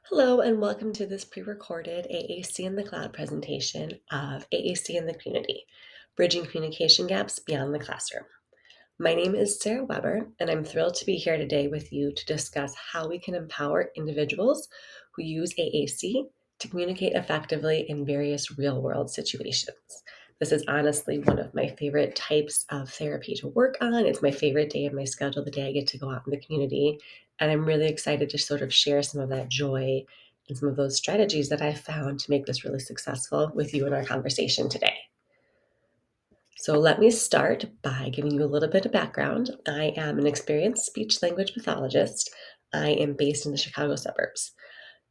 Hello, and welcome to this pre-recorded AAC in the Cloud presentation of AAC in the Community, Bridging Communication Gaps Beyond the Classroom. My name is Sarah Weber, and I'm thrilled to be here today with you to discuss how we can empower individuals who use AAC to communicate effectively in various real-world situations. This is honestly one of my favorite types of therapy to work on. It's my favorite day of my schedule, the day I get to go out in the community. And I'm really excited to sort of share some of that joy and some of those strategies that I've found to make this really successful with you in our conversation today. So let me start by giving you a little bit of background. I am an experienced speech language pathologist. I am based in the Chicago suburbs.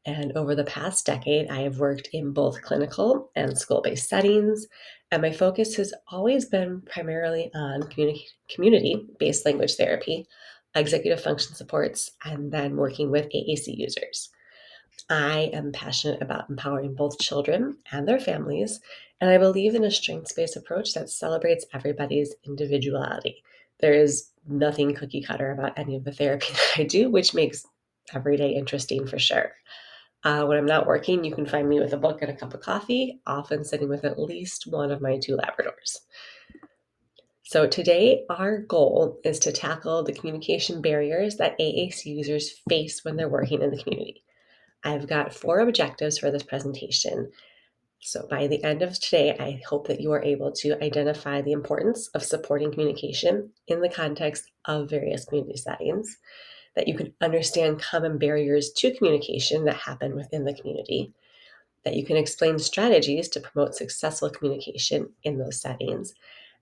And over the past decade, I have worked in both clinical and school-based settings. And my focus has always been primarily on community-based language therapy, executive function supports, and then working with AAC users. I am passionate about empowering both children and their families, and I believe in a strengths-based approach that celebrates everybody's individuality. There is nothing cookie cutter about any of the therapy that I do, which makes every day interesting for sure. When I'm not working, you can find me with a book and a cup of coffee, often sitting with at least one of my two Labradors. So today, our goal is to tackle the communication barriers that AAC users face when they're working in the community. I've got 4 objectives for this presentation. So by the end of today, I hope that you are able to identify the importance of supporting communication in the context of various community settings, that you can understand common barriers to communication that happen within the community, that you can explain strategies to promote successful communication in those settings,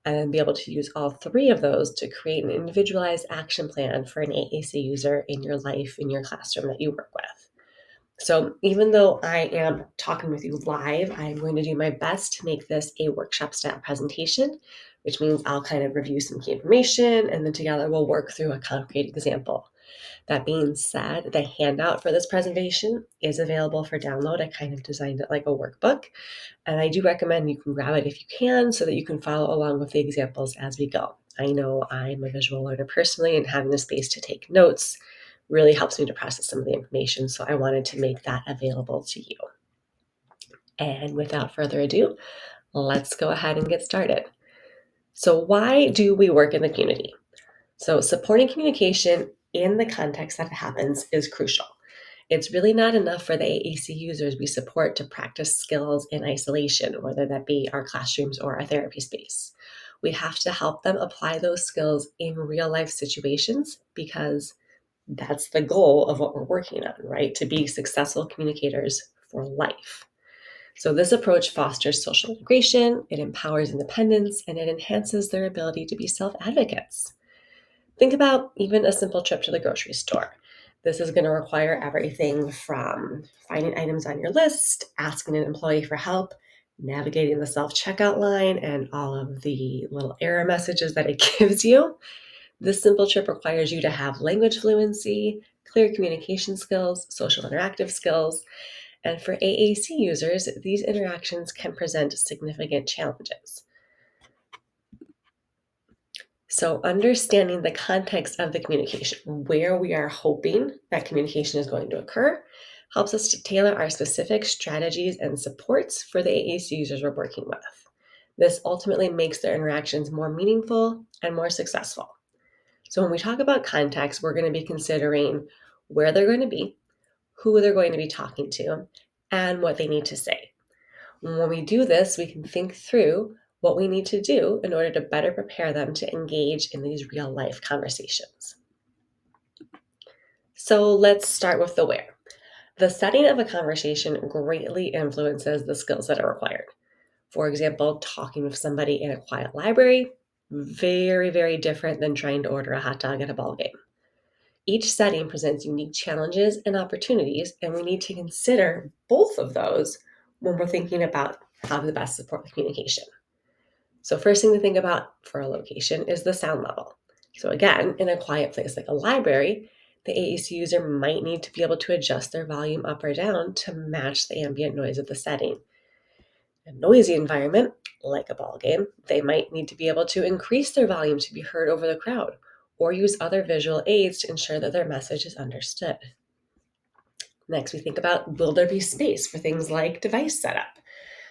and then be able to use all 3 of those to create an individualized action plan for an AAC user in your life, in your classroom that you work with. So even though I am talking with you live, I'm going to do my best to make this a workshop style presentation, which means I'll kind of review some key information and then together we'll work through a concrete example. That being said, the handout for this presentation is available for download. I kind of designed it like a workbook, and I do recommend you can grab it if you can so that you can follow along with the examples as we go. I know I'm a visual learner personally, and having the space to take notes really helps me to process some of the information, so I wanted to make that available to you. And without further ado, let's go ahead and get started. So why do we work in the community? So supporting communication in the context that it happens is crucial. It's really not enough for the AAC users we support to practice skills in isolation, whether that be our classrooms or our therapy space. We have to help them apply those skills in real life situations because that's the goal of what we're working on, right? To be successful communicators for life. So this approach fosters social integration, it empowers independence, and it enhances their ability to be self-advocates. Think about even a simple trip to the grocery store. This is going to require everything from finding items on your list, asking an employee for help, navigating the self-checkout line, and all of the little error messages that it gives you. This simple trip requires you to have language fluency, clear communication skills, social interactive skills, and for AAC users, these interactions can present significant challenges. So understanding the context of the communication, where we are hoping that communication is going to occur, helps us to tailor our specific strategies and supports for the AAC users we're working with. This ultimately makes their interactions more meaningful and more successful. So when we talk about context, we're going to be considering where they're going to be, who they're going to be talking to, and what they need to say. When we do this, we can think through what we need to do in order to better prepare them to engage in these real life conversations. So let's start with the where. The setting of a conversation greatly influences the skills that are required. For example, talking with somebody in a quiet library, very, very different than trying to order a hot dog at a ball game. Each setting presents unique challenges and opportunities, and we need to consider both of those when we're thinking about how to best support the communication. So first thing to think about for a location is the sound level. So again, in a quiet place like a library, the AAC user might need to be able to adjust their volume up or down to match the ambient noise of the setting. In a noisy environment, like a ball game, they might need to be able to increase their volume to be heard over the crowd, or use other visual aids to ensure that their message is understood. Next, we think about, will there be space for things like device setup?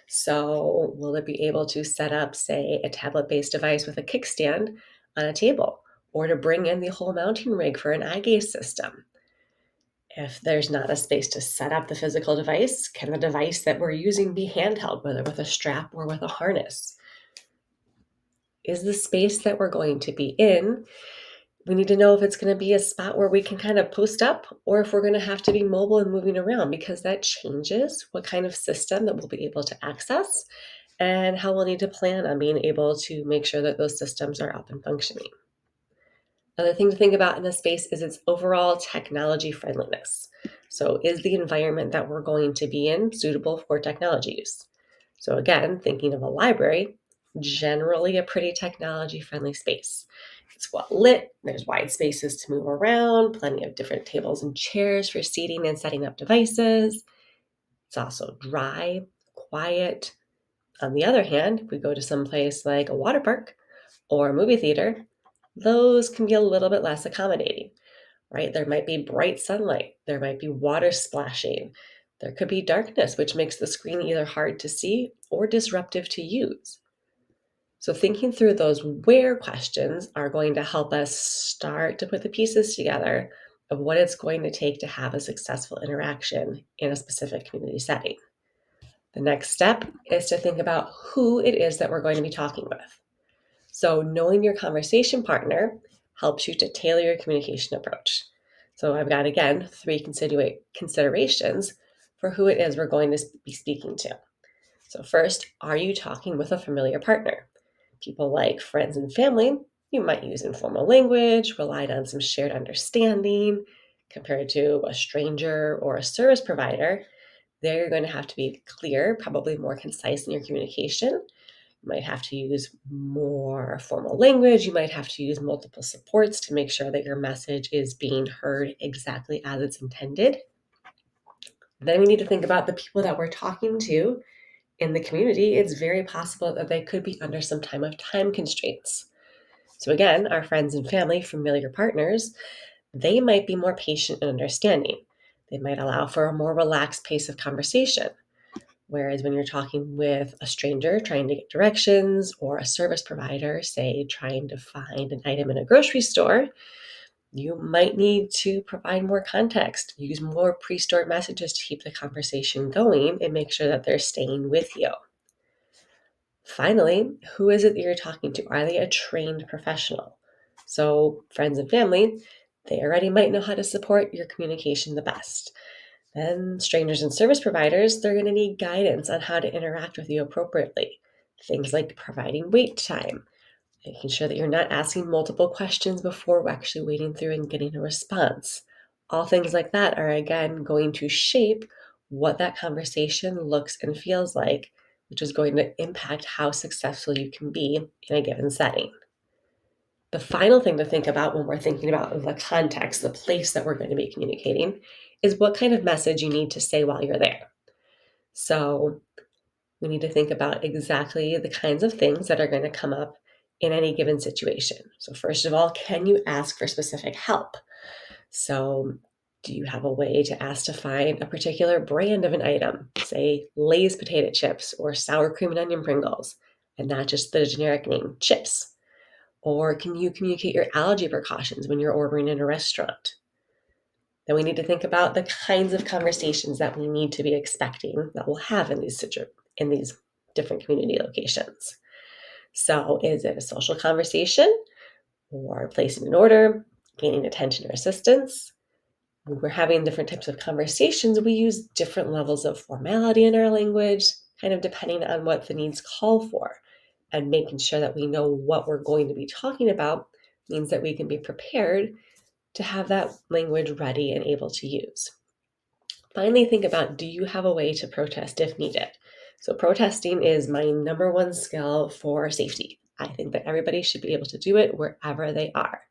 So will it be able to set up, say, a tablet-based device with a kickstand on a table, or to bring in the whole mounting rig for an eye gaze system? If there's not a space to set up the physical device, can the device that we're using be handheld, whether with a strap or with a harness? Is the space that we're going to be in, we need to know if it's going to be a spot where we can kind of post up, or if we're going to have to be mobile and moving around, because that changes what kind of system that we'll be able to access and how we'll need to plan on being able to make sure that those systems are up and functioning. Another thing to think about in this space is its overall technology friendliness. So, is the environment that we're going to be in suitable for technology use? So, again, thinking of a library, generally a pretty technology friendly space. It's well lit, there's wide spaces to move around, plenty of different tables and chairs for seating and setting up devices. It's also dry, quiet. On the other hand, if we go to some place like a water park or a movie theater, those can be a little bit less accommodating, right? There might be bright sunlight, there might be water splashing, there could be darkness, which makes the screen either hard to see or disruptive to use. So, thinking through those where questions are going to help us start to put the pieces together of what it's going to take to have a successful interaction in a specific community setting. The next step is to think about who it is that we're going to be talking with. So, knowing your conversation partner helps you to tailor your communication approach. So, I've got, again, three considerations for who it is we're going to be speaking to. So, first, are you talking with a familiar partner? People like friends and family, you might use informal language, relied on some shared understanding. Compared to a stranger or a service provider, they're going to have to be clear, probably more concise in your communication. You might have to use more formal language. You might have to use multiple supports to make sure that your message is being heard exactly as it's intended. Then we need to think about the people that we're talking to in the community. It's very possible that they could be under some time constraints. So again, our friends and family, familiar partners, they might be more patient and understanding. They might allow for a more relaxed pace of conversation. Whereas when you're talking with a stranger trying to get directions, or a service provider, say, trying to find an item in a grocery store, you might need to provide more context, use more pre-stored messages to keep the conversation going and make sure that they're staying with you. Finally, who is it that you're talking to? Are they a trained professional? So, friends and family, they already might know how to support your communication the best. Then, strangers and service providers, they're going to need guidance on how to interact with you appropriately. Things like providing wait time, making sure that you're not asking multiple questions before actually waiting through and getting a response. All things like that are, again, going to shape what that conversation looks and feels like, which is going to impact how successful you can be in a given setting. The final thing to think about when we're thinking about the context, the place that we're going to be communicating, is what kind of message you need to say while you're there. So we need to think about exactly the kinds of things that are going to come up in any given situation. So first of all, can you ask for specific help? So do you have a way to ask to find a particular brand of an item, say Lay's potato chips or sour cream and onion Pringles, and not just the generic name chips? Or can you communicate your allergy precautions when you're ordering in a restaurant? Then we need to think about the kinds of conversations that we need to be expecting that we'll have in these different community locations. So is it a social conversation, or placing an order, gaining attention or assistance? When we're having different types of conversations, we use different levels of formality in our language, kind of depending on what the needs call for. And making sure that we know what we're going to be talking about means that we can be prepared to have that language ready and able to use. Finally, think about, do you have a way to protest if needed? So protesting is my number one skill for safety. I think that everybody should be able to do it wherever they are,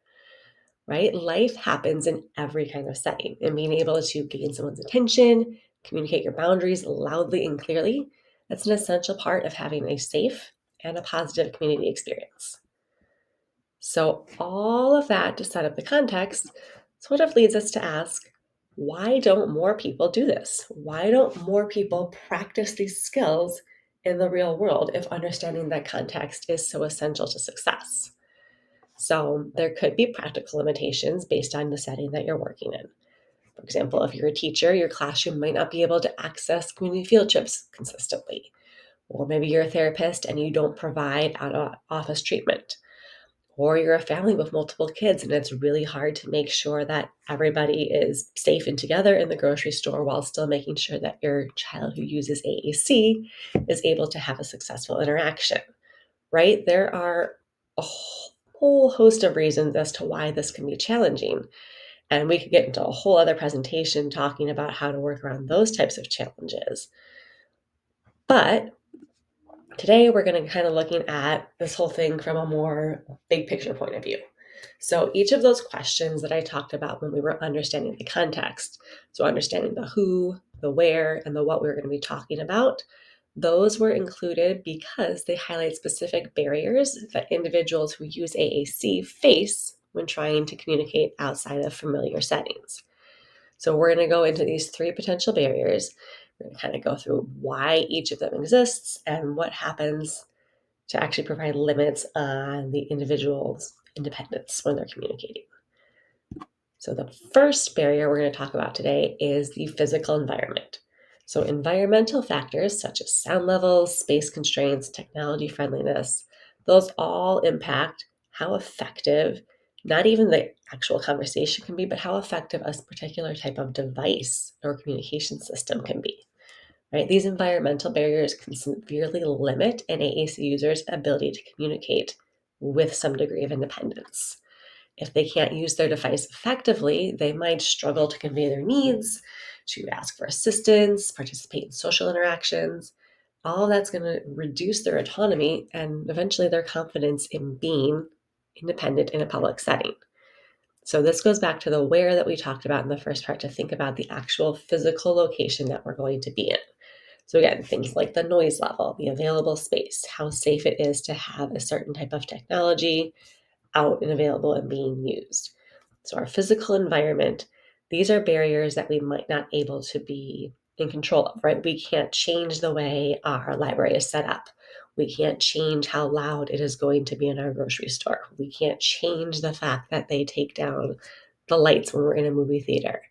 right? Life happens in every kind of setting, and being able to gain someone's attention, communicate your boundaries loudly and clearly, that's an essential part of having a safe and a positive community experience. So all of that to set up the context sort of leads us to ask, why don't more people do this? Why don't more people practice these skills in the real world if understanding that context is so essential to success? So there could be practical limitations based on the setting that you're working in. For example, if you're a teacher, your classroom might not be able to access community field trips consistently. Or maybe you're a therapist and you don't provide out of office treatment. Or you're a family with multiple kids and it's really hard to make sure that everybody is safe and together in the grocery store while still making sure that your child who uses AAC is able to have a successful interaction, right? There are a whole host of reasons as to why this can be challenging. And we could get into a whole other presentation talking about how to work around those types of challenges. But today we're going to kind of looking at this whole thing from a more big picture point of view. So each of those questions that I talked about when we were understanding the context, so understanding the who, the where, and the what we were going to be talking about, those were included because they highlight specific barriers that individuals who use AAC face when trying to communicate outside of familiar settings. So we're going to go into these three potential barriers. We're going to kind of go through why each of them exists and what happens to actually provide limits on the individual's independence when they're communicating. So the first barrier we're going to talk about today is the physical environment. So environmental factors such as sound levels, space constraints, technology friendliness, those all impact how effective not even the actual conversation can be, but how effective a particular type of device or communication system can be. Right? These environmental barriers can severely limit an AAC user's ability to communicate with some degree of independence. If they can't use their device effectively, they might struggle to convey their needs, to ask for assistance, participate in social interactions. All of that's going to reduce their autonomy and eventually their confidence in being independent in a public setting. So this goes back to the where that we talked about in the first part, to think about the actual physical location that we're going to be in. So again, things like the noise level, the available space, how safe it is to have a certain type of technology out and available and being used. So our physical environment, these are barriers that we might not able to be in control of, right? We can't change the way our library is set up. We can't change how loud it is going to be in our grocery store. We can't change the fact that they take down the lights when we're in a movie theater.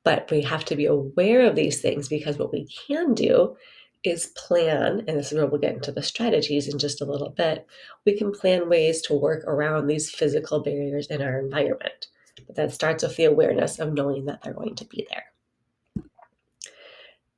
But we have to be aware of these things, because what we can do is plan, and this is where we'll get into the strategies in just a little bit. We can plan ways to work around these physical barriers in our environment. But that starts with the awareness of knowing that they're going to be there.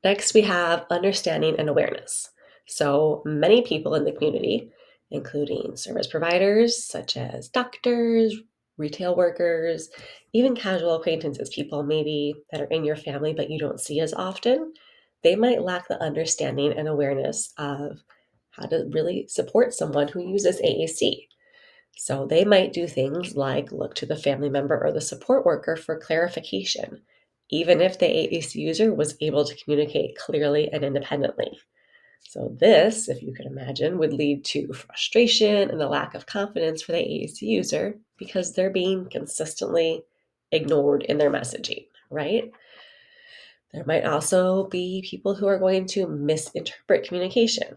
Next, we have understanding and awareness. So many people in the community, including service providers such as doctors, retail workers, even casual acquaintances, people maybe that are in your family but you don't see as often, they might lack the understanding and awareness of how to really support someone who uses AAC. So they might do things like look to the family member or the support worker for clarification, even if the AAC user was able to communicate clearly and independently. So this, if you could imagine, would lead to frustration and a lack of confidence for the AAC user because they're being consistently ignored in their messaging, right? There might also be people who are going to misinterpret communication,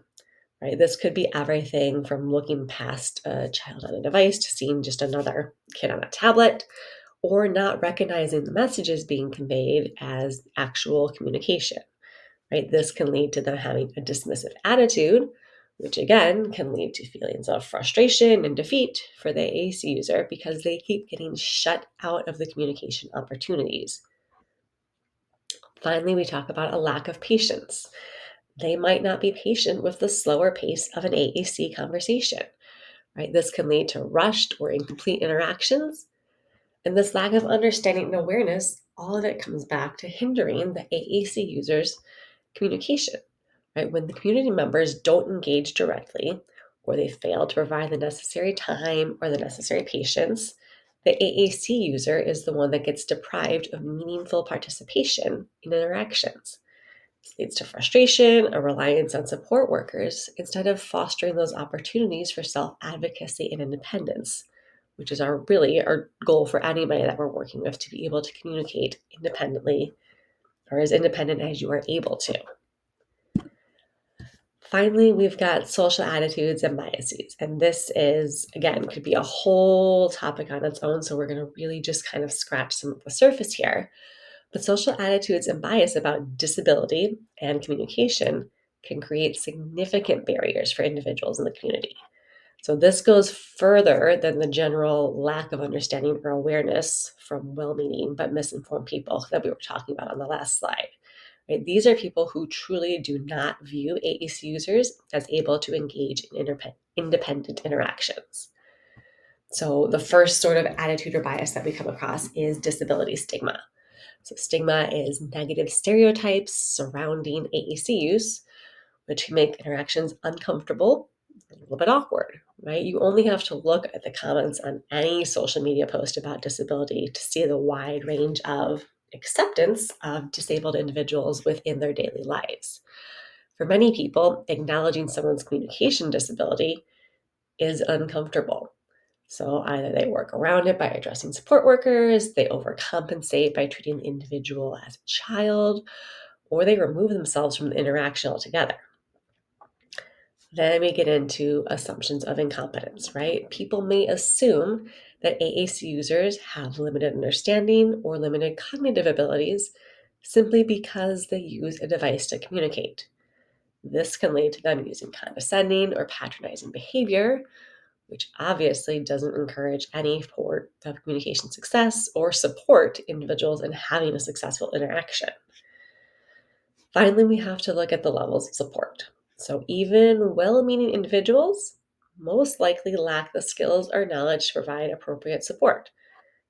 right? This could be everything from looking past a child on a device to seeing just another kid on a tablet, or not recognizing the messages being conveyed as actual communication, right? This can lead to them having a dismissive attitude, which again can lead to feelings of frustration and defeat for the AAC user because they keep getting shut out of the communication opportunities. Finally, we talk about a lack of patience. They might not be patient with the slower pace of an AAC conversation, right? This can lead to rushed or incomplete interactions. And this lack of understanding and awareness, all of it comes back to hindering the AAC users' communication, right? When the community members don't engage directly, or they fail to provide the necessary time or the necessary patience, the AAC user is the one that gets deprived of meaningful participation in interactions. This leads to frustration, a reliance on support workers, instead of fostering those opportunities for self-advocacy and independence, which is our goal for anybody that we're working with, to be able to communicate independently, or as independent as you are able to. Finally, we've got social attitudes and biases. And this is, again, could be a whole topic on its own. So we're going to really just kind of scratch some of the surface here. But social attitudes and bias about disability and communication can create significant barriers for individuals in the community. So this goes further than the general lack of understanding or awareness from well-meaning but misinformed people that we were talking about on the last slide. Right? These are people who truly do not view AAC users as able to engage in independent interactions. So the first sort of attitude or bias that we come across is disability stigma. So stigma is negative stereotypes surrounding AAC use, which can make interactions uncomfortable, a little bit awkward, right? You only have to look at the comments on any social media post about disability to see the wide range of acceptance of disabled individuals within their daily lives. For many people, acknowledging someone's communication disability is uncomfortable. So either they work around it by addressing support workers, they overcompensate by treating the individual as a child, or they remove themselves from the interaction altogether. Then we get into assumptions of incompetence, right? People may assume that AAC users have limited understanding or limited cognitive abilities simply because they use a device to communicate. This can lead to them using condescending or patronizing behavior, which obviously doesn't encourage any sort of communication success or support individuals in having a successful interaction. Finally, we have to look at the levels of support. So even well-meaning individuals most likely lack the skills or knowledge to provide appropriate support.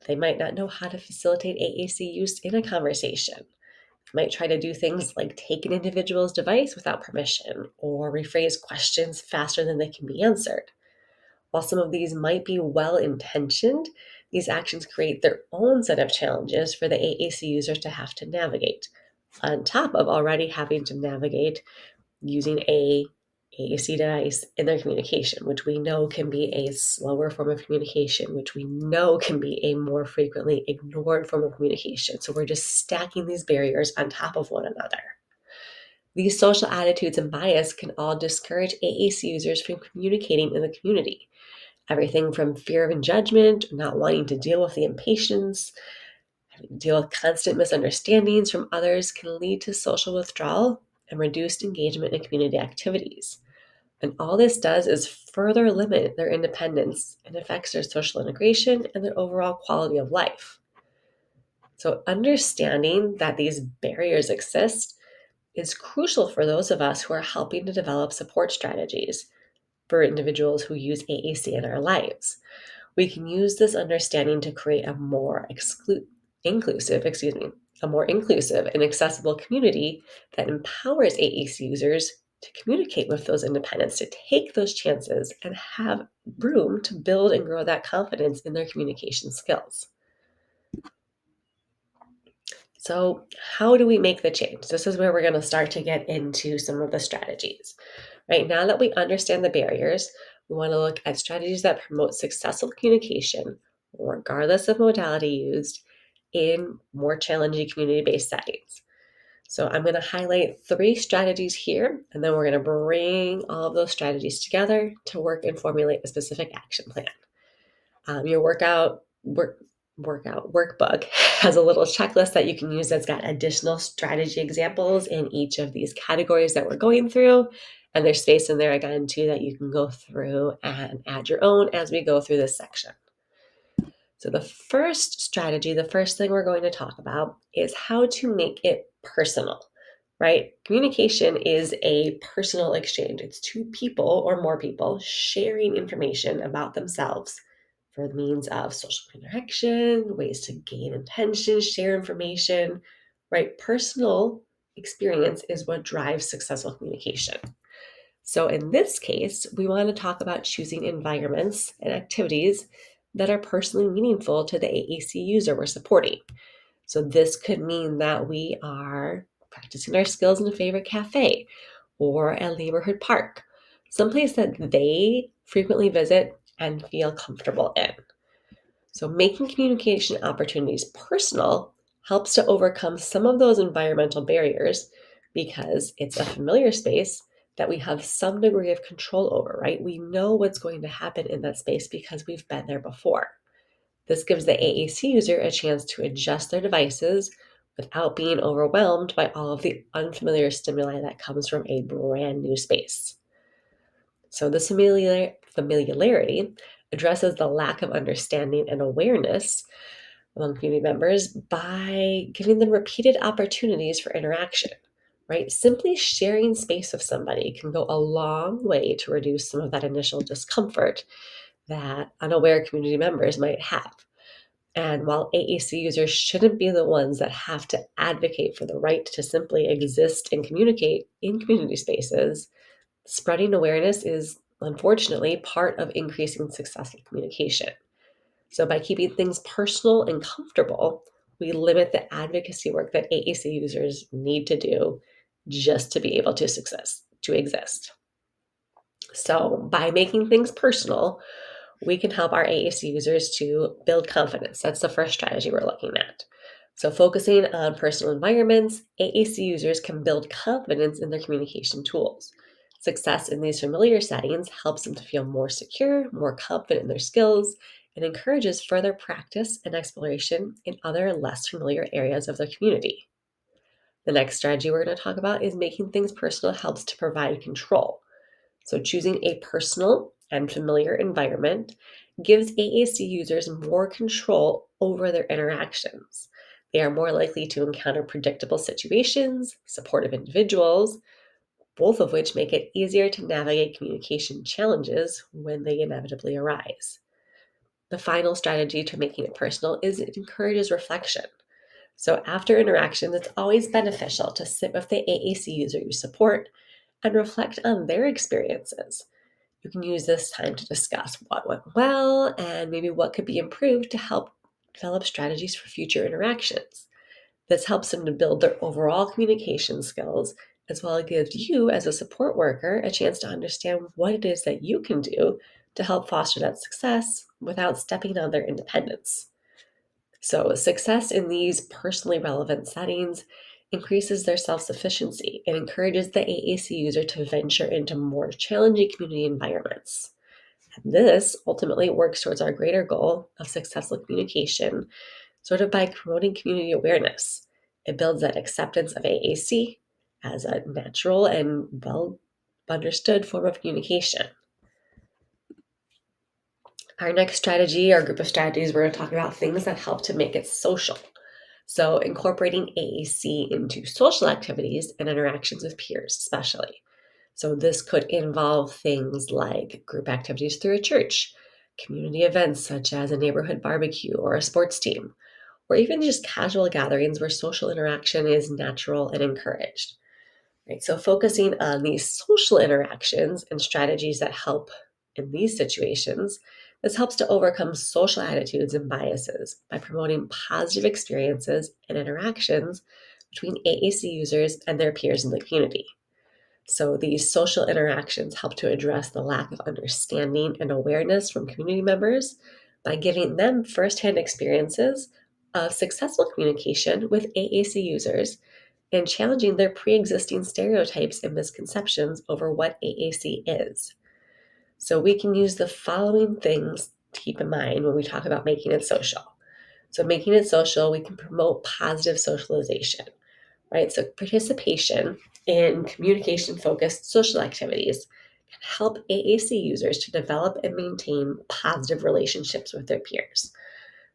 They might not know how to facilitate AAC use in a conversation. They might try to do things like take an individual's device without permission or rephrase questions faster than they can be answered. While some of these might be well-intentioned, these actions create their own set of challenges for the AAC users to have to navigate, on top of already having to navigate using a AAC device in their communication, which we know can be a slower form of communication, which we know can be a more frequently ignored form of communication. So we're just stacking these barriers on top of one another. These social attitudes and bias can all discourage AAC users from communicating in the community. Everything from fear of judgment, not wanting to deal with the impatience, having to deal with constant misunderstandings from others can lead to social withdrawal and reduced engagement in community activities. And all this does is further limit their independence and affects their social integration and their overall quality of life. So understanding that these barriers exist is crucial for those of us who are helping to develop support strategies for individuals who use AAC in our lives. We can use this understanding to create a more inclusive and accessible community that empowers AAC users to communicate with those independents, to take those chances, and have room to build and grow that confidence in their communication skills. So, how do we make the change? This is where we're going to start to get into some of the strategies. Right now that we understand the barriers, we want to look at strategies that promote successful communication, regardless of modality used, in more challenging community-based settings. So I'm going to highlight 3 strategies here, and then we're going to bring all of those strategies together to work and formulate a specific action plan. Your workbook has a little checklist that you can use that's got additional strategy examples in each of these categories that we're going through. And there's space in there again too that you can go through and add your own as we go through this section. So the first strategy, the first thing we're going to talk about is how to make it personal, right? Communication is a personal exchange. It's 2 people or more people sharing information about themselves for the means of social interaction, ways to gain attention, share information, right? Personal experience is what drives successful communication. So in this case, we want to talk about choosing environments and activities that are personally meaningful to the AAC user we're supporting. So this could mean that we are practicing our skills in a favorite cafe or a neighborhood park, someplace that they frequently visit and feel comfortable in. So making communication opportunities personal helps to overcome some of those environmental barriers because it's a familiar space that we have some degree of control over, right? We know what's going to happen in that space because we've been there before. This gives the AAC user a chance to adjust their devices without being overwhelmed by all of the unfamiliar stimuli that comes from a brand new space. So this familiarity addresses the lack of understanding and awareness among community members by giving them repeated opportunities for interaction, right? Simply sharing space with somebody can go a long way to reduce some of that initial discomfort that unaware community members might have. And while AAC users shouldn't be the ones that have to advocate for the right to simply exist and communicate in community spaces, spreading awareness is unfortunately part of increasing successful communication. So, by keeping things personal and comfortable, we limit the advocacy work that AAC users need to do just to be able to exist. So, by making things personal, we can help our AAC users to build confidence. That's the first strategy we're looking at. So, focusing on personal environments, AAC users can build confidence in their communication tools. Success in these familiar settings helps them to feel more secure, more confident in their skills, and encourages further practice and exploration in other less familiar areas of their community. The next strategy we're going to talk about is making things personal helps to provide control. So, choosing a personal and familiar environment gives AAC users more control over their interactions. They are more likely to encounter predictable situations, supportive individuals, both of which make it easier to navigate communication challenges when they inevitably arise. The final strategy to making it personal is it encourages reflection. So, after interactions, it's always beneficial to sit with the AAC user you support and reflect on their experiences. You can use this time to discuss what went well and maybe what could be improved to help develop strategies for future interactions. This helps them to build their overall communication skills, as well as gives you, as a support worker, a chance to understand what it is that you can do to help foster that success without stepping on their independence. So, success in these personally relevant settings increases their self sufficiency and encourages the AAC user to venture into more challenging community environments. And this ultimately works towards our greater goal of successful communication, sort of by promoting community awareness. It builds that acceptance of AAC as a natural and well understood form of communication. Our next strategy, our group of strategies, we're going to talk about things that help to make it social. So, incorporating AAC into social activities and interactions with peers, especially. So, this could involve things like group activities through a church, community events such as a neighborhood barbecue or a sports team, or even just casual gatherings where social interaction is natural and encouraged. Right? So, focusing on these social interactions and strategies that help in these situations, this helps to overcome social attitudes and biases by promoting positive experiences and interactions between AAC users and their peers in the community. So, these social interactions help to address the lack of understanding and awareness from community members by giving them firsthand experiences of successful communication with AAC users and challenging their pre existing stereotypes and misconceptions over what AAC is. So, we can use the following things to keep in mind when we talk about making it social. So, making it social, we can promote positive socialization, right? So, participation in communication focused social activities can help AAC users to develop and maintain positive relationships with their peers.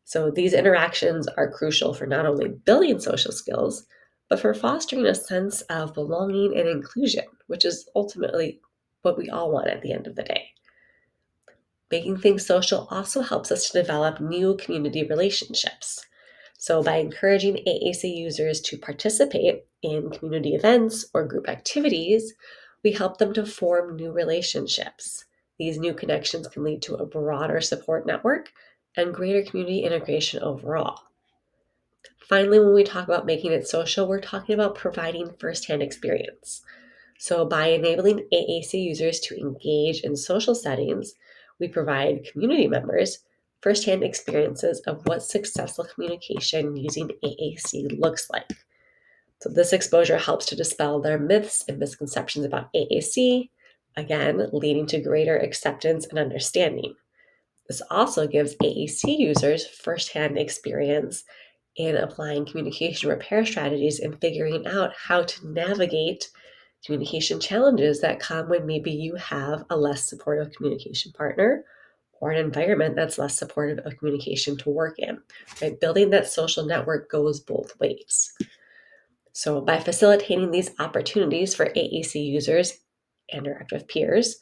So, these interactions are crucial for not only building social skills, but for fostering a sense of belonging and inclusion, which is ultimately what we all want at the end of the day. Making things social also helps us to develop new community relationships. So, by encouraging AAC users to participate in community events or group activities, we help them to form new relationships. These new connections can lead to a broader support network and greater community integration overall. Finally, when we talk about making it social, we're talking about providing firsthand experience. So, by enabling AAC users to engage in social settings, we provide community members firsthand experiences of what successful communication using AAC looks like. So this exposure helps to dispel their myths and misconceptions about AAC, again, leading to greater acceptance and understanding. This also gives AAC users firsthand experience in applying communication repair strategies and figuring out how to navigate communication challenges that come when maybe you have a less supportive communication partner or an environment that's less supportive of communication to work in. Right? Building that social network goes both ways. So by facilitating these opportunities for AAC users interact with peers,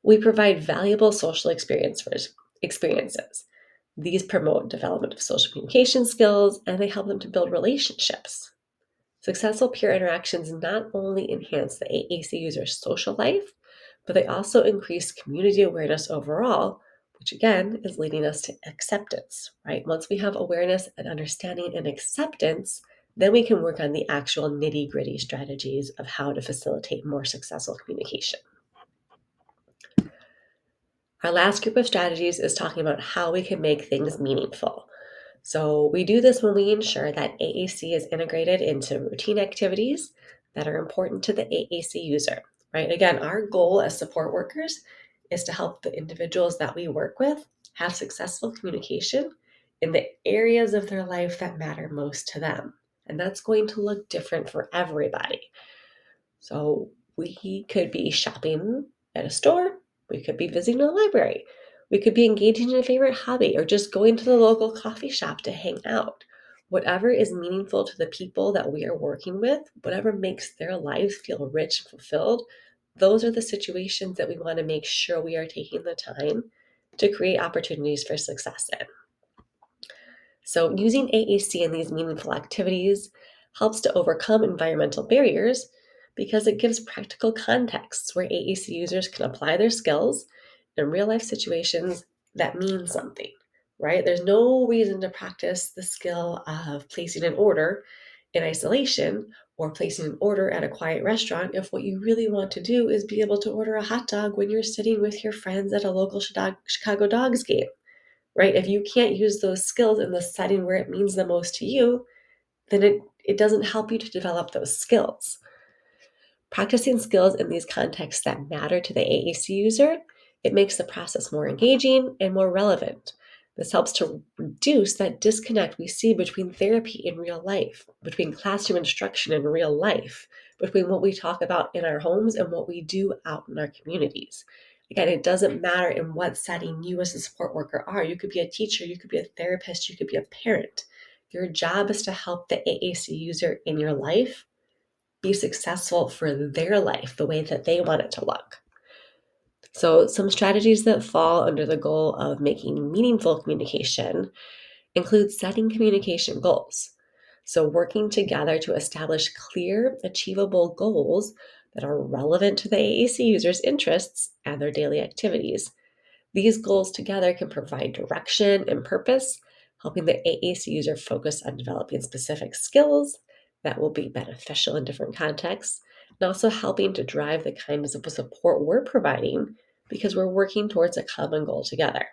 we provide valuable social experiences. These promote development of social communication skills and they help them to build relationships. Successful peer interactions not only enhance the AAC user's social life, but they also increase community awareness overall, which again is leading us to acceptance, right? Once we have awareness and understanding and acceptance, then we can work on the actual nitty-gritty strategies of how to facilitate more successful communication. Our last group of strategies is talking about how we can make things meaningful. So we do this when we ensure that AAC is integrated into routine activities that are important to the AAC user, right? Again, our goal as support workers is to help the individuals that we work with have successful communication in the areas of their life that matter most to them. And that's going to look different for everybody. So we could be shopping at a store, we could be visiting a library, we could be engaging in a favorite hobby, or just going to the local coffee shop to hang out. Whatever is meaningful to the people that we are working with, whatever makes their lives feel rich and fulfilled, those are the situations that we want to make sure we are taking the time to create opportunities for success in. So using AAC in these meaningful activities helps to overcome environmental barriers because it gives practical contexts where AAC users can apply their skills in real life situations that mean something, right? There's no reason to practice the skill of placing an order in isolation or placing an order at a quiet restaurant if what you really want to do is be able to order a hot dog when you're sitting with your friends at a local Chicago Dogs game, right? If you can't use those skills in the setting where it means the most to you, then it doesn't help you to develop those skills. Practicing skills in these contexts that matter to the AAC user, it makes the process more engaging and more relevant. This helps to reduce that disconnect we see between therapy in real life, between classroom instruction in real life, between what we talk about in our homes and what we do out in our communities. Again, it doesn't matter in what setting you as a support worker are. You could be a teacher, you could be a therapist, you could be a parent. Your job is to help the AAC user in your life be successful for their life the way that they want it to look. So, some strategies that fall under the goal of making meaningful communication include setting communication goals. So, working together to establish clear, achievable goals that are relevant to the AAC user's interests and their daily activities. These goals together can provide direction and purpose, helping the AAC user focus on developing specific skills that will be beneficial in different contexts, and also helping to drive the kinds of support we're providing because we're working towards a common goal together.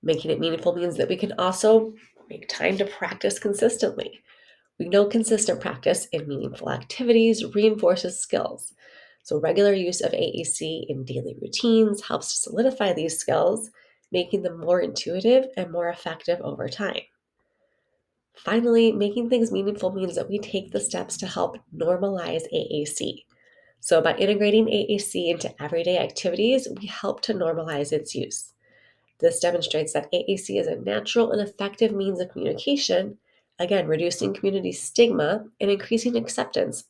Making it meaningful means that we can also make time to practice consistently. We know consistent practice in meaningful activities reinforces skills. So, regular use of AAC in daily routines helps to solidify these skills, making them more intuitive and more effective over time. Finally, making things meaningful means that we take the steps to help normalize AAC. So, by integrating AAC into everyday activities, we help to normalize its use. This demonstrates that AAC is a natural and effective means of communication, again, reducing community stigma and increasing acceptance.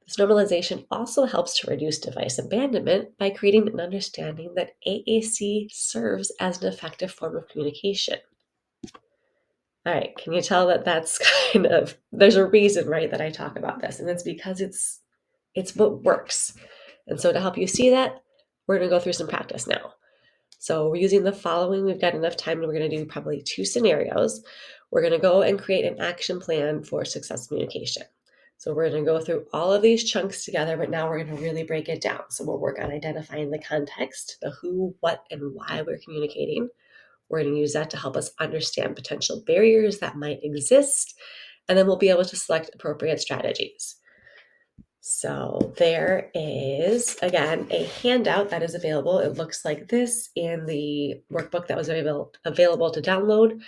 This normalization also helps to reduce device abandonment by creating an understanding that AAC serves as an effective form of communication. All right, can you tell that that's there's a reason, right, that I talk about this, and it's because it's what works. And so to help you see that, we're going to go through some practice now. So we're using the following. We've got enough time and we're going to do probably 2 scenarios. We're going to go and create an action plan for success communication. So we're going to go through all of these chunks together, but now we're going to really break it down. So we'll work on identifying the context, the who, what, and why we're communicating. We're going to use that to help us understand potential barriers that might exist, and then we'll be able to select appropriate strategies. So there is, again, a handout that is available. It looks like this in the workbook that was available to download.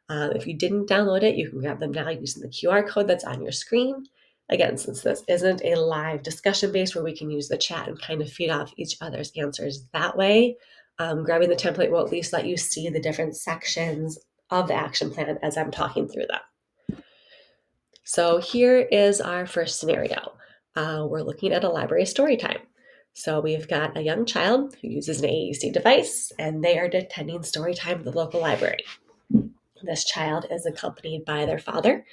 If you didn't download it, you can grab them now using the QR code that's on your screen. Again, since this isn't a live discussion base where we can use the chat and kind of feed off each other's answers that way, grabbing the template will at least let you see the different sections of the action plan as I'm talking through them. So here is our first scenario. We're looking at a library story time. So we've got a young child who uses an AAC device, and they are attending story time at the local library. This child is accompanied by their father,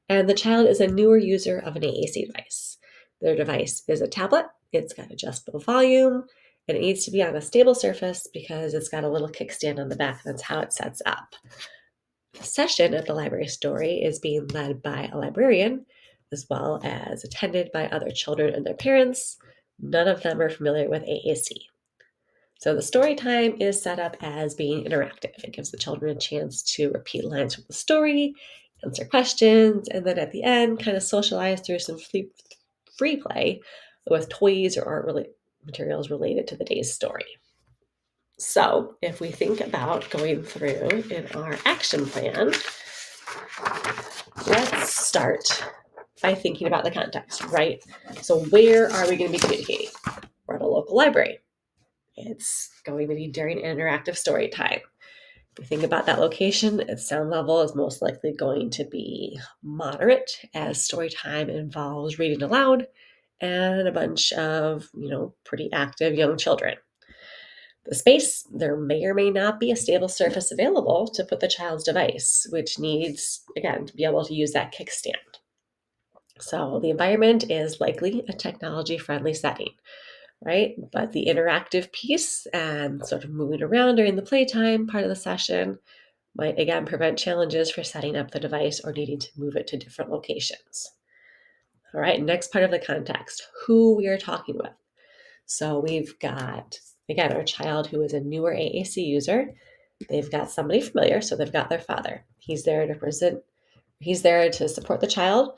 and the child is a newer user of an AAC device. Their device is a tablet. It's got adjustable volume, and it needs to be on a stable surface because it's got a little kickstand on the back. That's how it sets up. The session at the library story is being led by a librarian, as well as attended by other children and their parents. None of them are familiar with AAC. So the story time is set up as being interactive. It gives the children a chance to repeat lines from the story, answer questions, and then at the end, kind of socialize through some free play with toys or art materials related to the day's story. So if we think about going through in our action plan, let's start by thinking about the context, right? So where are we going to be communicating? We're at a local library. It's going to be during interactive story time. If we think about that location, its sound level is most likely going to be moderate, as story time involves reading aloud and a bunch of, pretty active young children. The space, there may or may not be a stable surface available to put the child's device, which needs, again, to be able to use that kickstand. So the environment is likely a technology-friendly setting, right? But the interactive piece and sort of moving around during the playtime part of the session might, again, prevent challenges for setting up the device or needing to move it to different locations. All right, next part of the context, who we are talking with. So we've got, again, our child who is a newer AAC user. They've got somebody familiar, so they've got their father. He's there to support the child,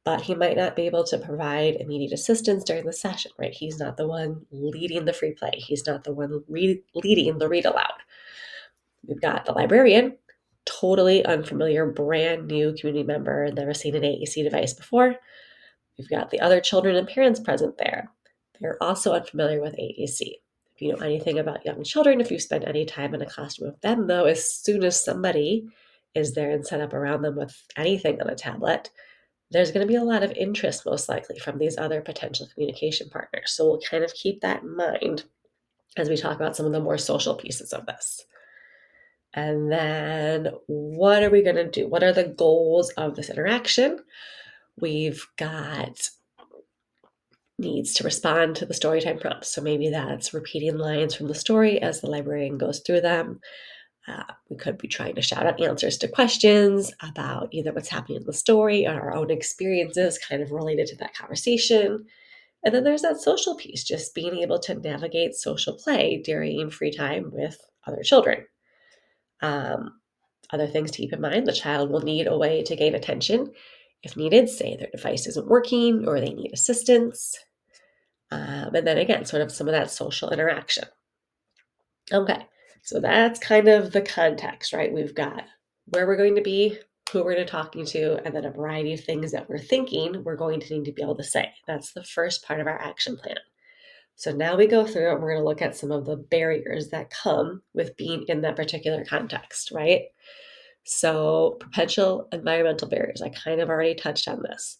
but he might not be able to provide immediate assistance during the session, right? He's not the one leading the free play. He's not the one leading the read aloud. We've got the librarian, totally unfamiliar, brand new community member, never seen an AAC device before. We've got the other children and parents present there. They're also unfamiliar with AAC. If you know anything about young children, if you spend any time in a classroom with them, though, as soon as somebody is there and set up around them with anything on a tablet, there's going to be a lot of interest, most likely, from these other potential communication partners. So we'll kind of keep that in mind as we talk about some of the more social pieces of this. And then what are we going to do? What are the goals of this interaction? We've got needs to respond to the storytime prompts. So maybe that's repeating lines from the story as the librarian goes through them. We could be trying to shout out answers to questions about either what's happening in the story or our own experiences kind of related to that conversation. And then there's that social piece, just being able to navigate social play during free time with other children. Other things to keep in mind, the child will need a way to gain attention if needed, say their device isn't working or they need assistance. And then again, sort of some of that social interaction. Okay, so that's kind of the context, right? We've got where we're going to be, who we're going to be talking to, and then a variety of things that we're thinking we're going to need to be able to say. That's the first part of our action plan. So now we go through and we're going to look at some of the barriers that come with being in that particular context, right? So potential environmental barriers, I kind of already touched on this.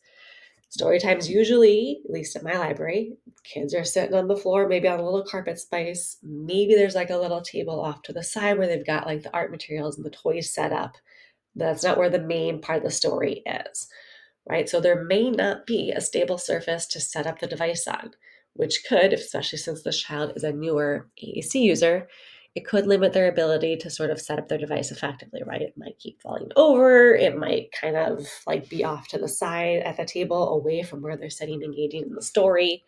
Story times usually, at least at my library, kids are sitting on the floor, maybe on a little carpet space. Maybe there's like a little table off to the side where they've got like the art materials and the toys set up. That's not where the main part of the story is, right? So there may not be a stable surface to set up the device on, which could, especially since this child is a newer AAC user, it could limit their ability to sort of set up their device effectively, right? It might keep falling over. It might kind of like be off to the side at the table away from where they're sitting engaging in the story.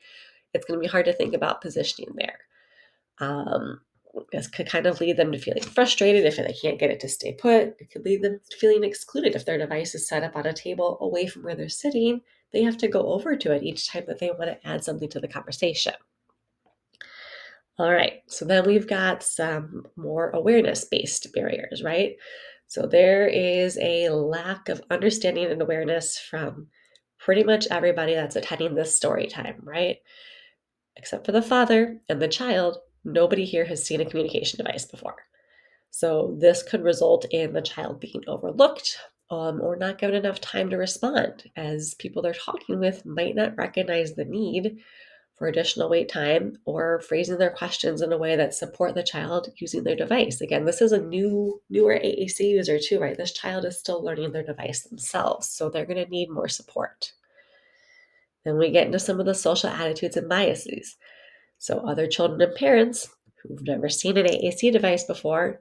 It's going to be hard to think about positioning there. This could kind of lead them to feeling frustrated if they can't get it to stay put. It could lead them to feeling excluded if their device is set up on a table away from where they're sitting. They have to go over to it each time that they want to add something to the conversation. All right, so then we've got some more awareness-based barriers, right? So there is a lack of understanding and awareness from pretty much everybody that's attending this story time, right? Except for the father and the child, nobody here has seen a communication device before. So this could result in the child being overlooked or not given enough time to respond, as people they're talking with might not recognize the need for additional wait time or phrasing their questions in a way that support the child using their device. Again, this is a newer AAC user too, right? This child is still learning their device themselves, so they're going to need more support. Then we get into some of the social attitudes and biases. So other children and parents who've never seen an AAC device before,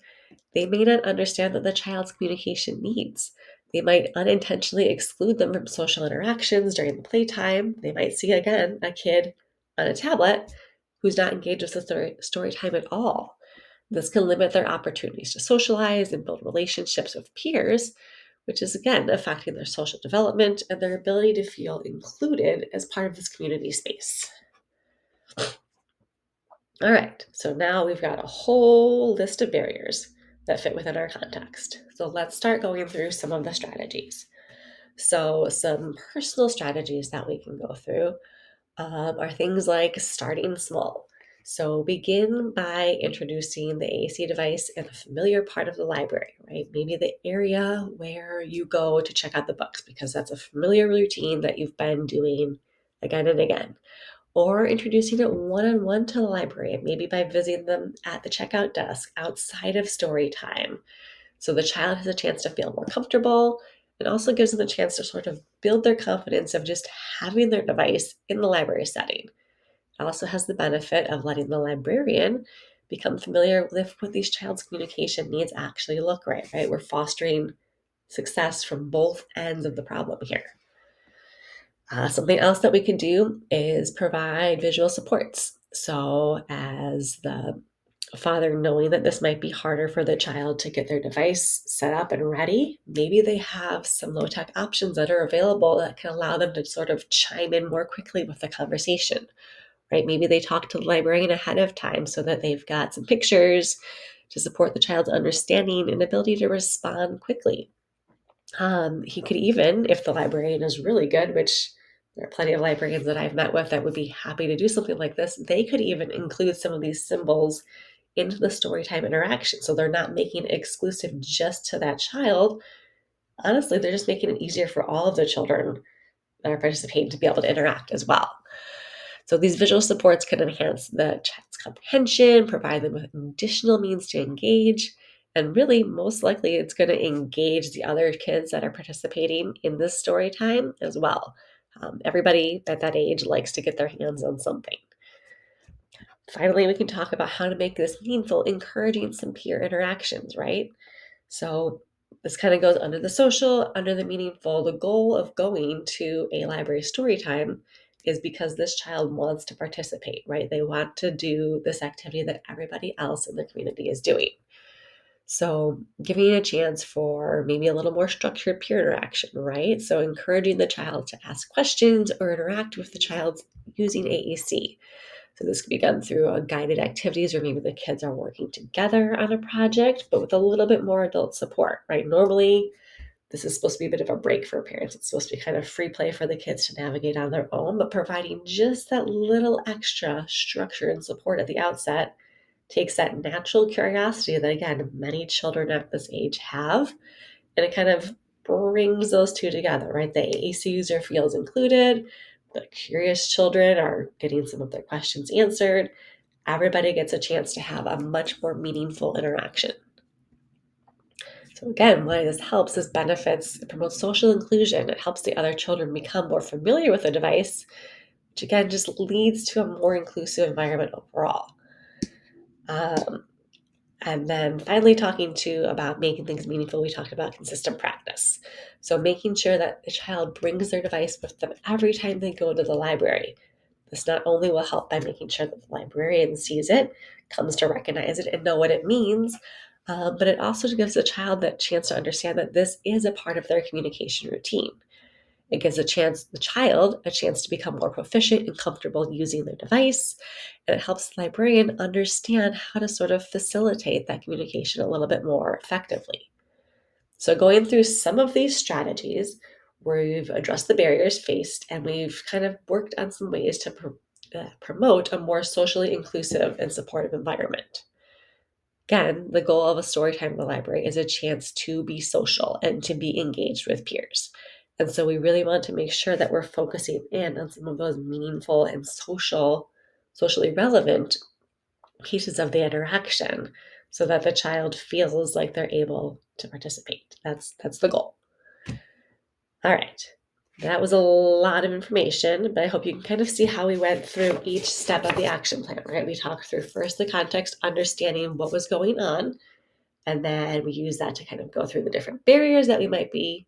they may not understand that the child's communication needs. They might unintentionally exclude them from social interactions during the playtime. They might see, again, a kid on a tablet who's not engaged with the story time at all. This can limit their opportunities to socialize and build relationships with peers, which is, again, affecting their social development and their ability to feel included as part of this community space. All right, so now we've got a whole list of barriers that fit within our context. So let's start going through some of the strategies. So, some personal strategies that we can go through are things like starting small. So, begin by introducing the AAC device in a familiar part of the library, right? Maybe the area where you go to check out the books, because that's a familiar routine that you've been doing again and again. Or introducing it one-on-one to the library, maybe by visiting them at the checkout desk outside of story time. So the child has a chance to feel more comfortable. It also gives them a chance to sort of build their confidence of just having their device in the library setting. It also has the benefit of letting the librarian become familiar with what these child's communication needs actually look like, right? We're fostering success from both ends of the problem here. Something else that we can do is provide visual supports. So, as the father knowing that this might be harder for the child to get their device set up and ready, maybe they have some low tech options that are available that can allow them to sort of chime in more quickly with the conversation, right? Maybe they talk to the librarian ahead of time so that they've got some pictures to support the child's understanding and ability to respond quickly. He could even, if the librarian is really good, which there are plenty of librarians that I've met with that would be happy to do something like this, they could even include some of these symbols into the storytime interaction. So they're not making it exclusive just to that child. Honestly, they're just making it easier for all of the children that are participating to be able to interact as well. So these visual supports can enhance the child's comprehension, provide them with additional means to engage, and really, most likely, it's going to engage the other kids that are participating in this story time as well. Everybody at that age likes to get their hands on something. Finally, we can talk about how to make this meaningful, encouraging some peer interactions, right? So this kind of goes under the social, under the meaningful. The goal of going to a library story time is because this child wants to participate, right? They want to do this activity that everybody else in the community is doing. So giving a chance for maybe a little more structured peer interaction, right? So encouraging the child to ask questions or interact with the child using AAC. So this could be done through guided activities, or maybe the kids are working together on a project, but with a little bit more adult support, right? Normally, this is supposed to be a bit of a break for parents. It's supposed to be kind of free play for the kids to navigate on their own, but providing just that little extra structure and support at the outset takes that natural curiosity that, again, many children at this age have, and it kind of brings those two together, right? The AAC user feels included, the curious children are getting some of their questions answered. Everybody gets a chance to have a much more meaningful interaction. So again, why this helps is benefits, it promotes social inclusion. It helps the other children become more familiar with the device, which again just leads to a more inclusive environment overall. And then finally, talking to about making things meaningful, we talked about consistent practice. So making sure that the child brings their device with them every time they go to the library. This not only will help by making sure that the librarian sees it, comes to recognize it, and know what it means, but it also gives the child that chance to understand that this is a part of their communication routine. It gives the child a chance to become more proficient and comfortable using their device, and it helps the librarian understand how to sort of facilitate that communication a little bit more effectively. So, going through some of these strategies, we've addressed the barriers faced and we've kind of worked on some ways to promote a more socially inclusive and supportive environment. Again, the goal of a story time in the library is a chance to be social and to be engaged with peers. And so we really want to make sure that we're focusing in on some of those meaningful and socially relevant pieces of the interaction so that the child feels like they're able to participate. That's the goal. All right. That was a lot of information, but I hope you can kind of see how we went through each step of the action plan, right? We talked through first the context, understanding what was going on, and then we use that to kind of go through the different barriers that we might be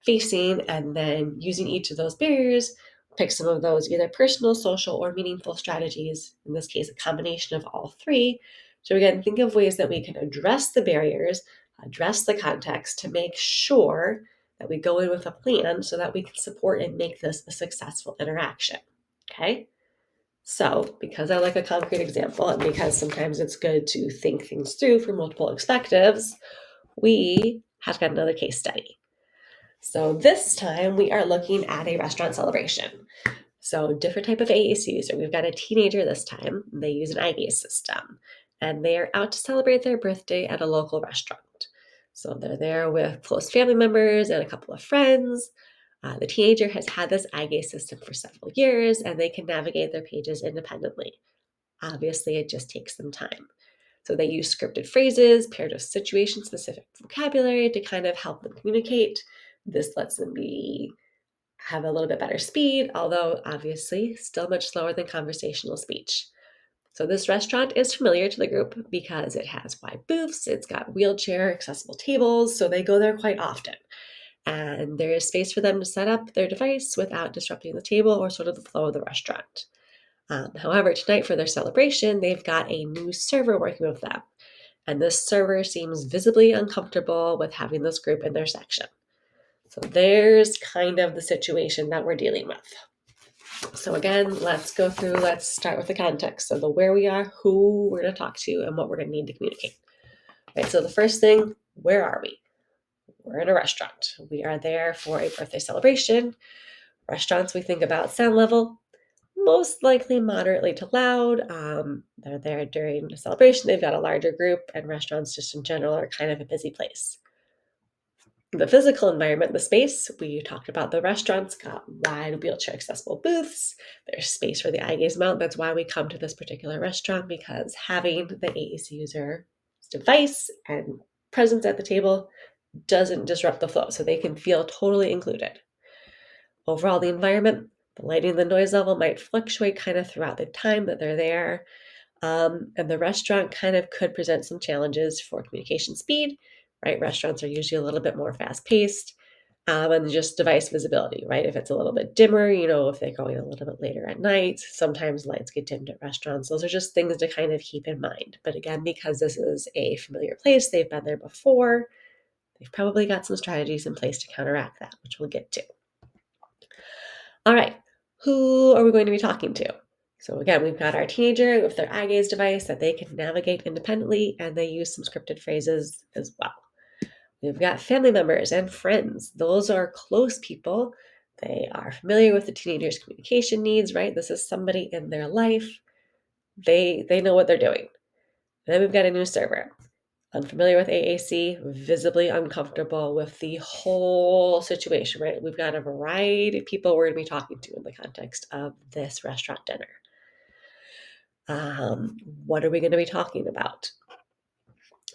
facing, and then using each of those barriers, pick some of those either personal, social, or meaningful strategies, in this case, a combination of all three. So again, think of ways that we can address the barriers, address the context to make sure that we go in with a plan so that we can support and make this a successful interaction. Okay? So, because I like a concrete example and because sometimes it's good to think things through from multiple perspectives, we have got another case study. So this time we are looking at a restaurant celebration. So different type of AAC user. We've got a teenager this time. They use an eye gaze system and they are out to celebrate their birthday at a local restaurant. So they're there with close family members and a couple of friends. The teenager has had this eye gaze system for several years and they can navigate their pages independently. Obviously, it just takes them time. So they use scripted phrases paired with situation-specific vocabulary to kind of help them communicate. This lets them have a little bit better speed, although obviously still much slower than conversational speech. So this restaurant is familiar to the group because it has wide booths, it's got wheelchair accessible tables, so they go there quite often. And there is space for them to set up their device without disrupting the table or sort of the flow of the restaurant. However, tonight for their celebration, they've got a new server working with them. And this server seems visibly uncomfortable with having this group in their section. So there's kind of the situation that we're dealing with. So again, let's start with the context. So the where we are, who we're going to talk to, and what we're going to need to communicate. Right, so the first thing, where are we? We're in a restaurant. We are there for a birthday celebration. Restaurants, we think about sound level, most likely moderately to loud. They're there during a celebration. They've got a larger group, and restaurants just in general are kind of a busy place. The physical environment, the space, we talked about the restaurants, got wide wheelchair accessible booths. There's space for the eye gaze mount. That's why we come to this particular restaurant, because having the AAC user's device and presence at the table doesn't disrupt the flow, so they can feel totally included. Overall, the environment, the lighting, the noise level might fluctuate kind of throughout the time that they're there. And the restaurant kind of could present some challenges for communication speed, right? Restaurants are usually a little bit more fast-paced, and just device visibility, right? If it's a little bit dimmer, if they're going a little bit later at night, sometimes lights get dimmed at restaurants. Those are just things to kind of keep in mind. But again, because this is a familiar place, they've been there before, they've probably got some strategies in place to counteract that, which we'll get to. All right, who are we going to be talking to? So again, we've got our teenager with their eye gaze device that they can navigate independently, and they use some scripted phrases as well. We've got family members and friends. Those are close people. They are familiar with the teenager's communication needs, right? This is somebody in their life. They know what they're doing. And then we've got a new server. Unfamiliar with AAC, visibly uncomfortable with the whole situation, right? We've got a variety of people we're going to be talking to in the context of this restaurant dinner. What are we going to be talking about?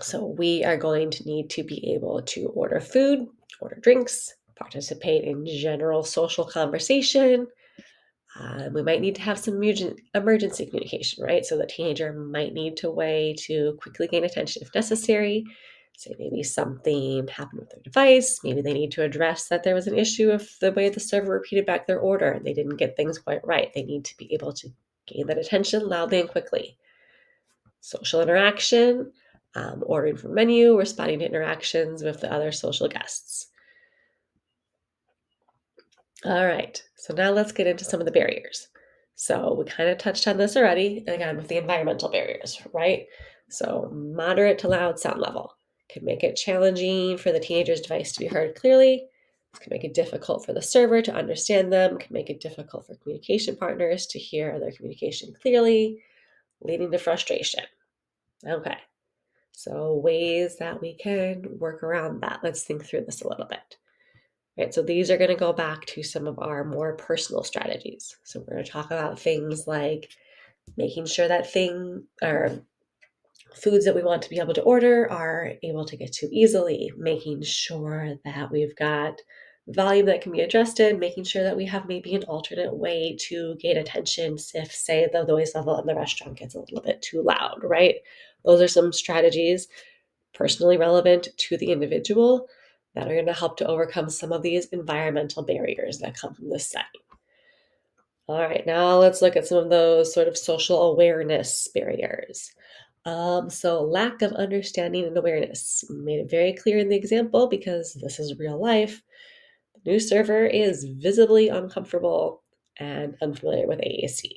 So we are going to need to be able to order food, order drinks, participate in general social conversation. We might need to have some emergency communication, right? So the teenager might need to quickly gain attention if necessary. Say maybe something happened with their device. Maybe they need to address that there was an issue with the way the server repeated back their order and they didn't get things quite right. They need to be able to gain that attention loudly and quickly. Social interaction, ordering from menu, responding to interactions with the other social guests. All right, so now let's get into some of the barriers. So we kind of touched on this already, again, with the environmental barriers, right? So moderate to loud sound level can make it challenging for the teenager's device to be heard clearly. This can make it difficult for the server to understand them, can make it difficult for communication partners to hear their communication clearly, leading to frustration. Okay, so ways that we can work around that. Let's think through this a little bit. Right, so these are going to go back to some of our more personal strategies. So we're going to talk about things like making sure that foods that we want to be able to order are able to get to easily, making sure that we've got volume that can be adjusted, making sure that we have maybe an alternate way to gain attention if, say, the noise level in the restaurant gets a little bit too loud, right? Those are some strategies personally relevant to the individual that are going to help to overcome some of these environmental barriers that come from this setting. All right, now let's look at some of those sort of social awareness barriers. So lack of understanding and awareness. Made it very clear in the example because this is real life. The new server is visibly uncomfortable and unfamiliar with AAC.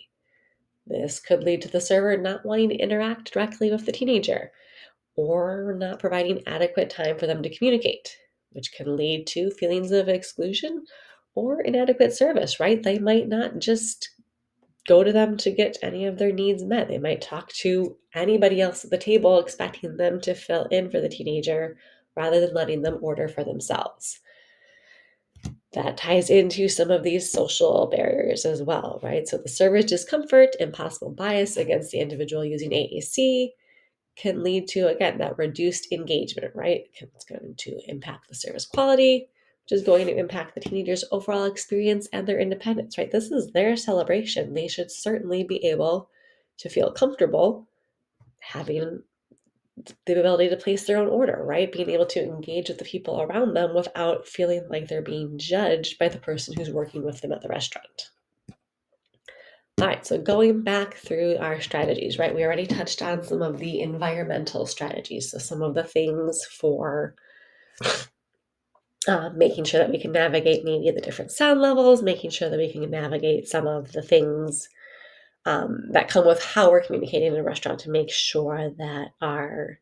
This could lead to the server not wanting to interact directly with the teenager or not providing adequate time for them to communicate, which can lead to feelings of exclusion or inadequate service, right? They might not just go to them to get any of their needs met. They might talk to anybody else at the table, expecting them to fill in for the teenager rather than letting them order for themselves. That ties into some of these social barriers as well, right? So the server's discomfort and possible bias against the individual using AAC can lead to, again, that reduced engagement, right? It's going to impact the service quality, which is going to impact the teenager's overall experience and their independence, right? This is their celebration. They should certainly be able to feel comfortable having the ability to place their own order, right? Being able to engage with the people around them without feeling like they're being judged by the person who's working with them at the restaurant. All right, so going back through our strategies, right? We already touched on some of the environmental strategies. So some of the things for making sure that we can navigate maybe the different sound levels, making sure that we can navigate some of the things that come with how we're communicating in a restaurant to make sure that our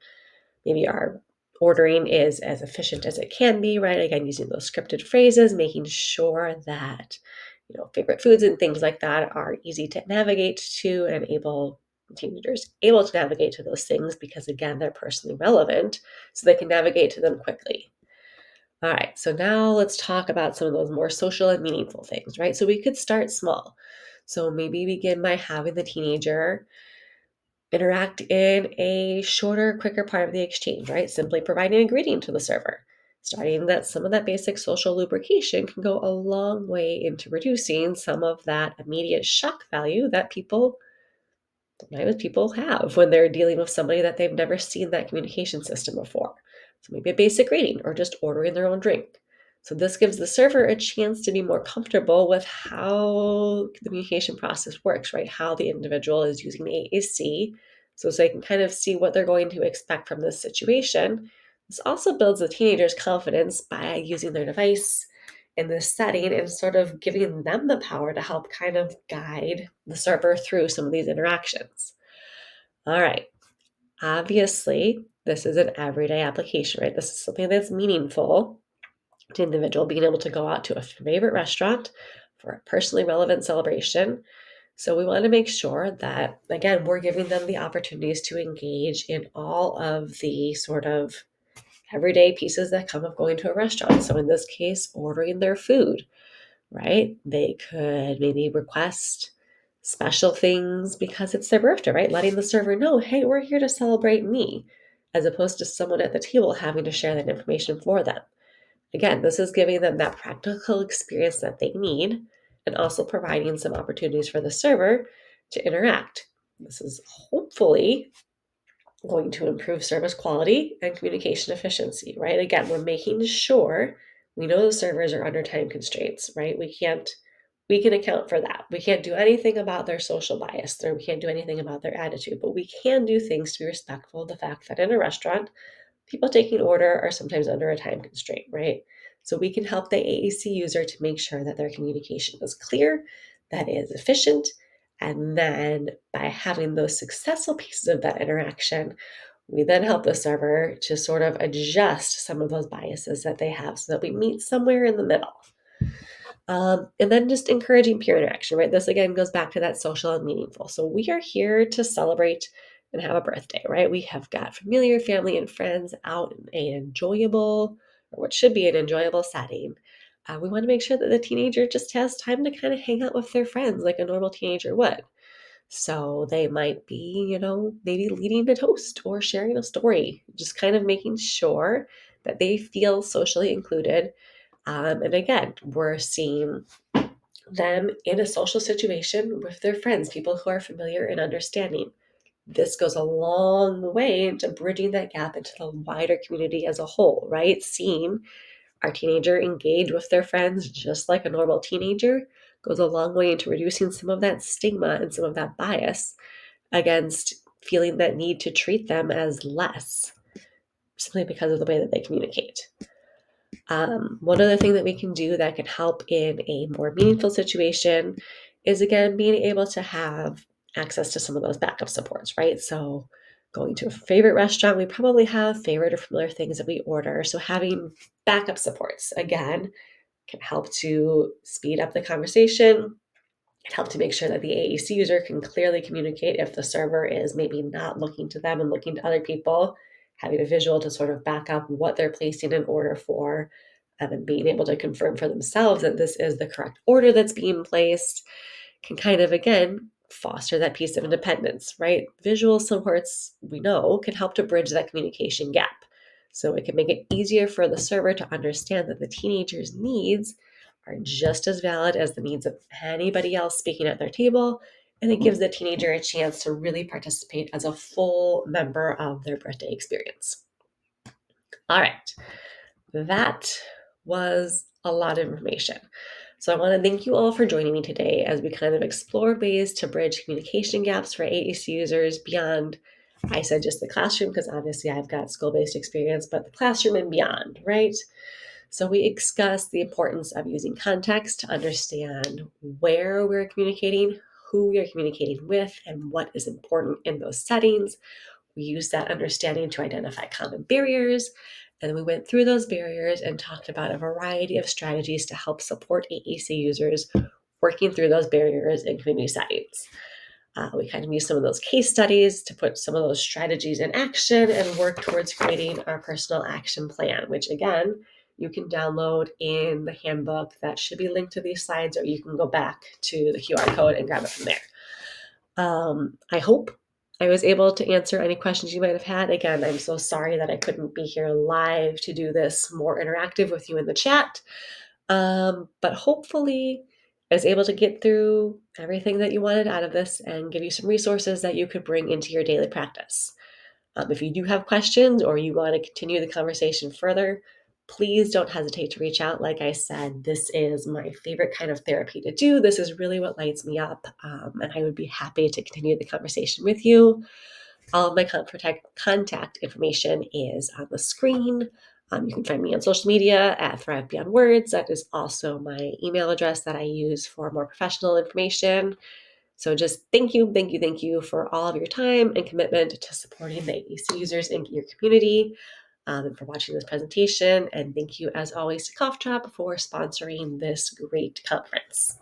ordering is as efficient as it can be, right? Again, using those scripted phrases, making sure that favorite foods and things like that are easy to navigate to and teenagers able to navigate to those things because again, they're personally relevant, so they can navigate to them quickly. All right, so now let's talk about some of those more social and meaningful things, right? So we could start small. So maybe begin by having the teenager interact in a shorter, quicker part of the exchange, right? Simply providing a greeting to the server. Starting that some of that basic social lubrication can go a long way into reducing some of that immediate shock value that sometimes people have when they're dealing with somebody that they've never seen that communication system before. So maybe a basic greeting or just ordering their own drink. So this gives the server a chance to be more comfortable with how the communication process works, right? How the individual is using AAC, so they can kind of see what they're going to expect from this situation. This also builds the teenager's confidence by using their device in this setting and sort of giving them the power to help kind of guide the server through some of these interactions. All right. Obviously, this is an everyday application, right? This is something that's meaningful to an individual being able to go out to a favorite restaurant for a personally relevant celebration. So we want to make sure that, again, we're giving them the opportunities to engage in all of the sort of everyday pieces that come of going to a restaurant. So in this case, ordering their food, right? They could maybe request special things because it's their birthday, right? Letting the server know, hey, we're here to celebrate me, as opposed to someone at the table having to share that information for them. Again, this is giving them that practical experience that they need and also providing some opportunities for the server to interact. This is hopefully going to improve service quality and communication efficiency, right? Again, we're making sure we know the servers are under time constraints, right? We can account for that. We can't do anything about their social bias, or we can't do anything about their attitude, but we can do things to be respectful of the fact that in a restaurant, people taking order are sometimes under a time constraint, right? So we can help the AAC user to make sure that their communication is clear, that is efficient, and then by having those successful pieces of that interaction, we then help the server to sort of adjust some of those biases that they have so that we meet somewhere in the middle. And then just encouraging peer interaction, right? This again goes back to that social and meaningful. So we are here to celebrate and have a birthday, right? We have got familiar family and friends out in an enjoyable, or what should be an enjoyable setting. We want to make sure that the teenager just has time to kind of hang out with their friends like a normal teenager would. So they might be, maybe leading a toast or sharing a story, just kind of making sure that they feel socially included. And again, we're seeing them in a social situation with their friends, people who are familiar and understanding. This goes a long way into bridging that gap into the wider community as a whole, right? Seeing our teenager engage with their friends just like a normal teenager goes a long way into reducing some of that stigma and some of that bias against feeling that need to treat them as less simply because of the way that they communicate. One other thing that we can do that can help in a more meaningful situation is, again, being able to have access to some of those backup supports, right? So going to a favorite restaurant, we probably have favorite or familiar things that we order. So having backup supports, again, can help to speed up the conversation. It helps to make sure that the AAC user can clearly communicate if the server is maybe not looking to them and looking to other people, having a visual to sort of back up what they're placing an order for, and then being able to confirm for themselves that this is the correct order that's being placed can kind of, again, foster that piece of independence, right? Visual supports, we know, can help to bridge that communication gap. So it can make it easier for the server to understand that the teenager's needs are just as valid as the needs of anybody else speaking at their table. And it gives the teenager a chance to really participate as a full member of their birthday experience. All right, that was a lot of information. So I want to thank you all for joining me today as we kind of explored ways to bridge communication gaps for AAC users beyond, I said just the classroom, because obviously I've got school-based experience, but the classroom and beyond, right? So we discussed the importance of using context to understand where we're communicating, who we are communicating with, and what is important in those settings. We used that understanding to identify common barriers, and then we went through those barriers and talked about a variety of strategies to help support AAC users working through those barriers in community settings. We kind of used some of those case studies to put some of those strategies in action and work towards creating our personal action plan, which again, you can download in the handbook that should be linked to these slides, or you can go back to the QR code and grab it from there. I hope I was able to answer any questions you might have had. Again, I'm so sorry that I couldn't be here live to do this more interactive with you in the chat. But hopefully I was able to get through everything that you wanted out of this and give you some resources that you could bring into your daily practice. If you do have questions or you want to continue the conversation further, please don't hesitate to reach out. Like I said, this is my favorite kind of therapy to do. This is really what lights me up, and I would be happy to continue the conversation with you. All of my contact information is on the screen. You can find me on social media at Thrive Beyond Words. That is also my email address that I use for more professional information. So just thank you for all of your time and commitment to supporting the AAC users in your community, and for watching this presentation. And thank you, as always, to Cough Drop for sponsoring this great conference.